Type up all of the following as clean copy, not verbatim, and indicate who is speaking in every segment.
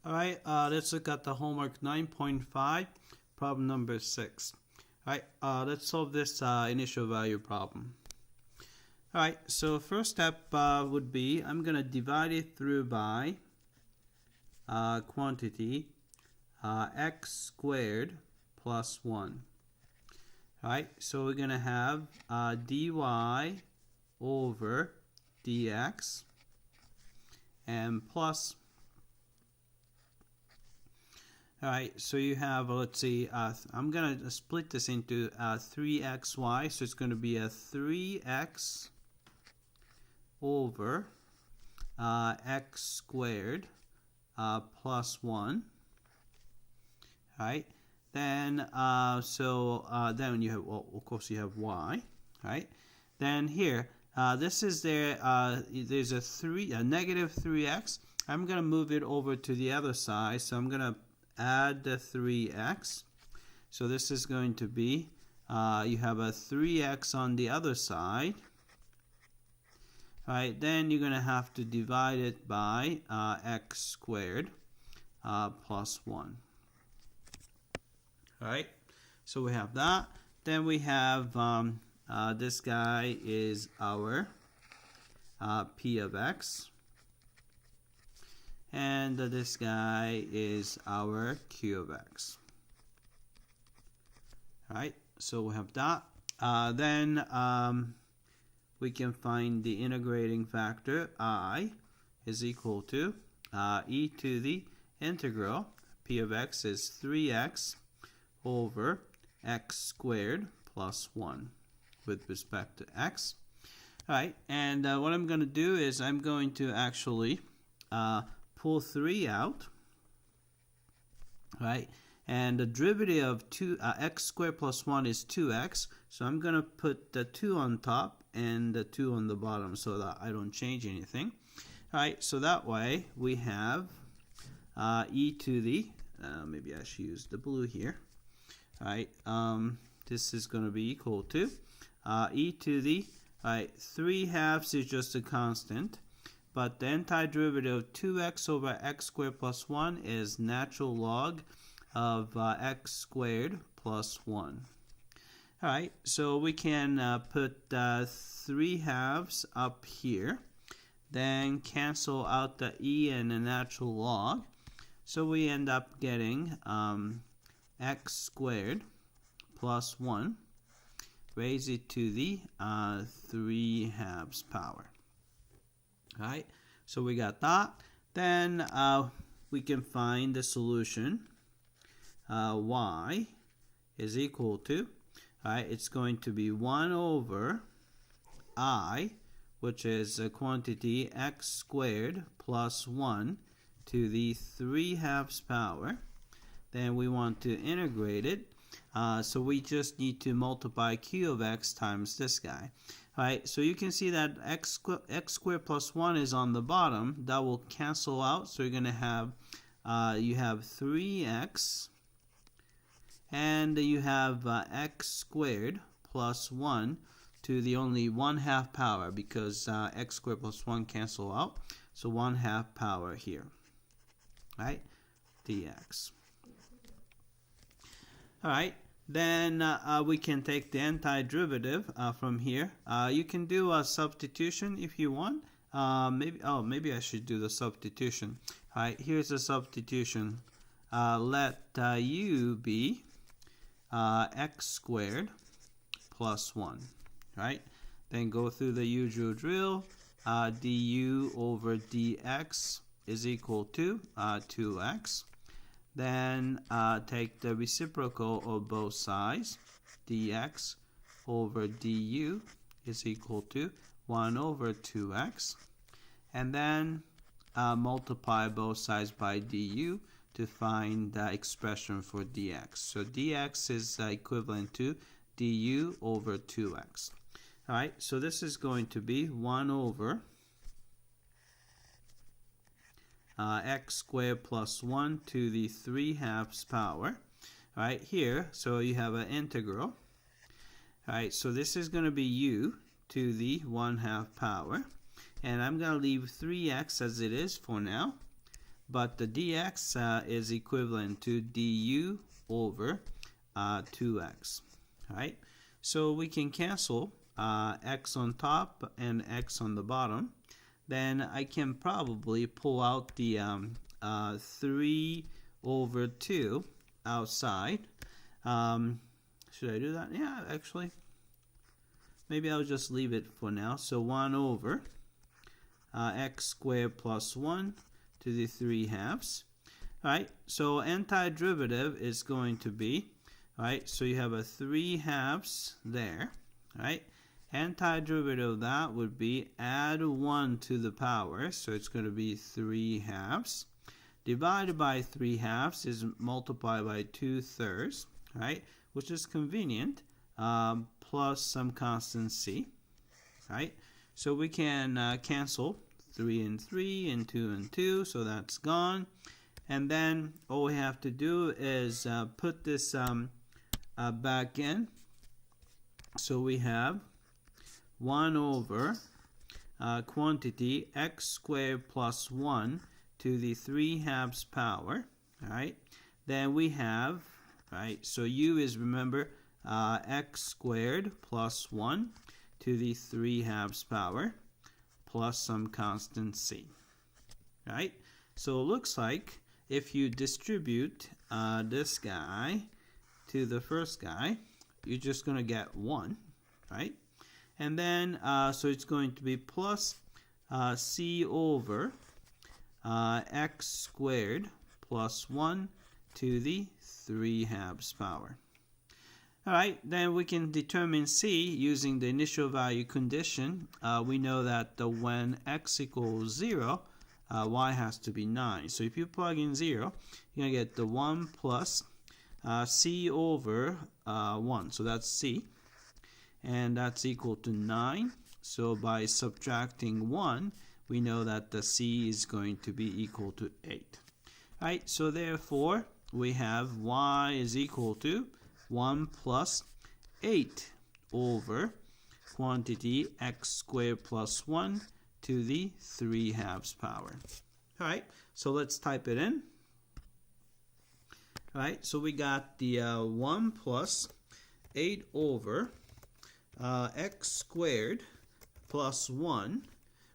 Speaker 1: Alright, let's look at the homework 9.5, problem number 6. Alright, let's solve this initial value problem. Alright, so first step would be, I'm going to divide it through by quantity x squared plus 1. Alright, so we're going to have dy over dx and plus. Alright, so you have, let's see, I'm going to split this into 3xy, so it's going to be a 3x over x squared plus 1. Alright, then, then you have, well, of course you have y, right? Then here, this is there's a negative 3x. I'm going to move it over to the other side, so I'm going to add the 3x. So this is going to be, you have a 3x on the other side. Right, then you're going to have to divide it by x squared plus 1. Alright, so we have that. Then we have this guy is our p of x. And this guy is our q of x. Alright, so we have that. Then we can find the integrating factor. I is equal to e to the integral. P of x is 3x over x squared plus 1 with respect to x. Alright, and what I'm going to do is I'm going to actually pull 3 out, right? And the derivative of x squared plus 1 is 2x, so I'm going to put the 2 on top and the 2 on the bottom so that I don't change anything. All right, so that way we have e to the, maybe I should use the blue here. All right, this is going to be equal to e to the, 3/2 is just a constant. But the antiderivative of 2x over x squared plus 1 is natural log of x squared plus 1. Alright, so we can put 3/2 up here, then cancel out the e and the natural log. So we end up getting x squared plus 1, raise it to the 3/2 power. Alright, so we got that. Then we can find the solution. Y is equal to, it's going to be 1 over I, which is a quantity x squared plus 1 to the 3/2 power. Then we want to integrate it. So we just need to multiply q of x times this guy. Alright, so you can see that x squared plus 1 is on the bottom. That will cancel out. So you're going to have, you have 3x, and you have x squared plus 1 to the only 1/2 power, because x squared plus 1 cancel out. So 1/2 power here. Right, dx. Alright. Then we can take the antiderivative from here. You can do a substitution if you want. Maybe I should do the substitution. All right, here's the substitution. Let u be x squared plus 1. Right? Then go through the usual drill. Du over dx is equal to 2x. Then take the reciprocal of both sides. Dx over du is equal to 1 over 2x. And then multiply both sides by du to find the expression for dx. So dx is equivalent to du over 2x. Alright, so this is going to be 1 over x squared plus 1 to the 3/2 power. Right here, so you have an integral. Alright, so this is going to be u to the 1/2 power. And I'm going to leave 3x as it is for now. but the dx is equivalent to du over 2x. All right, so we can cancel x on top and x on the bottom. Then I can probably pull out the 3 over 2 outside. Should I do that? Yeah, actually. Maybe I'll just leave it for now. So 1 over x squared plus 1 to the 3 halves. All right, so antiderivative is going to be, all right, so you have a 3 halves there. All right, antiderivative of that would be add 1 to the power, so it's going to be 3 halves. Divided by 3 halves is multiplied by 2/3, right, which is convenient, plus some constant c, right? So we can cancel 3 and 3 and 2 and 2, so that's gone. And then all we have to do is put this back in. So we have 1 over quantity x squared plus 1 to the 3 halves power. All right. Then we have, right, so u is, remember, x squared plus 1 to the 3 halves power plus some constant c. Right? So it looks like if you distribute this guy to the first guy, you're just going to get 1, right? And then, so it's going to be plus c over x squared plus 1 to the 3 halves power. All right, then we can determine c using the initial value condition. We know that when x equals 0, y has to be 9. So if you plug in 0, you're going to get the 1 plus c over 1. So that's c. And that's equal to 9. So by subtracting 1, we know that the c is going to be equal to 8. All right, so therefore, we have y is equal to 1 plus 8 over quantity x squared plus 1 to the 3 halves power. All right, so let's type it in. All right, so we got the 1 plus 8 over x squared plus 1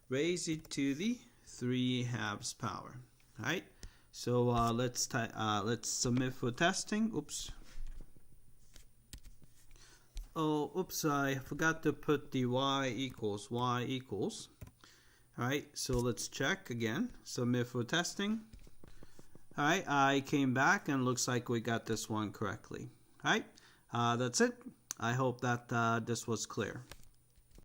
Speaker 1: raise it to the 3 halves power. All right, so let's submit for testing. Oops. Oh, oops, I forgot to put the y equals. All right, so let's check again. Submit for testing. All right, I came back and looks like we got this one correctly. All right, that's it. I hope that this was clear.